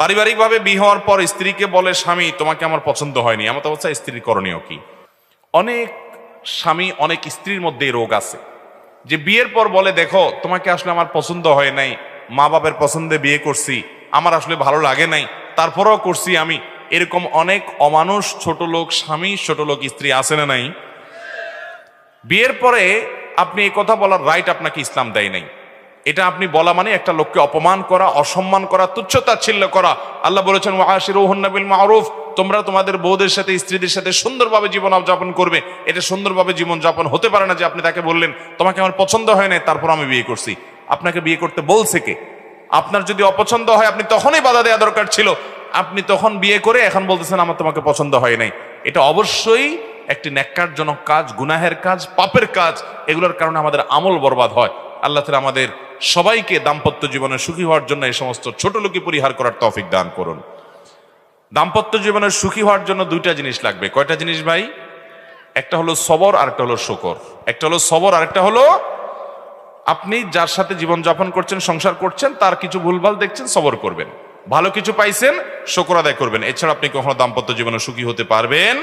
পারিবারিকভাবে বিয়ে হওয়ার পর স্ত্রীকে বলে স্বামী তোমাকে আমার পছন্দ হয়নি, এমন অবস্থা স্ত্রীর করণীয় কি? অনেক স্বামী অনেক স্ত্রীর মধ্যে রোগ আছে যে বিয়ের পর বলে দেখো তোমাকে আসলে আমার পছন্দ হয় নাই, মা বাবার পছন্দে বিয়ে করছি, আমার আসলে ভালো লাগে নাই, তারপরেও করছি আমি। এরকম অনেক অমানুষ ছোট লোক স্বামী, ছোট লোক স্ত্রী আছে না নাই? বিয়ের পরে আপনি এই কথা বলার রাইট আপনাকে ইসলাম দেয় নাই। এটা আপনি বলা মানে একটা লোককে অপমান করা, অসম্মান করা, তুচ্ছতাচ্ছিল্য করা। আল্লাহ বলেছেন ওয়াশিরুহুন্না বিল মারুফ, তোমরা তোমাদের বউদের সাথে স্ত্রীদের সাথে সুন্দরভাবে জীবন যাপন করবে। এটা সুন্দরভাবে জীবন যাপন হতে পারে না যে আপনি তাকে বললেন তোমাকে আমার পছন্দ হয় না তারপর আমি বিয়ে করছি। আপনাকে বিয়ে করতে বলছে কে? আপনার যদি অপছন্দ হয় আপনি তখনই বাধা দেওয়া দরকার ছিল। আপনি তখন বিয়ে করে এখন বলতেছেন আমার তোমাকে পছন্দ হয় নাই। এটা অবশ্যই একটি ন্যাক্কারজনক কাজ, গুনাহের কাজ, পাপের কাজ। এগুলোর কারণে আমাদের আমল বরবাদ হয়। আল্লাহ তাআলা আমাদের সবাইকে দাম্পত্য জীবনে সুখী হওয়ার জন্য এই সমস্ত ছোট লোকই পরিহার করার তৌফিক দান করুন। দাম্পত্য জীবনে সুখী হওয়ার জন্য দুইটা জিনিস লাগবে। কয়টা জিনিস ভাই? একটা হলো সবর, আর একটা হলো শুকর। একটা হলো সবর, আর একটা হলো আপনি যার সাথে জীবন যাপন করছেন, সংসার করছেন, তার কিছু ভুলভাল দেখছেন, সবর করবেন। ভালো কিছু পাইছেন, শুকর আদায় করবেন। এছাড়া আপনি কখনো দাম্পত্য জীবনে সুখী হতে পারবেন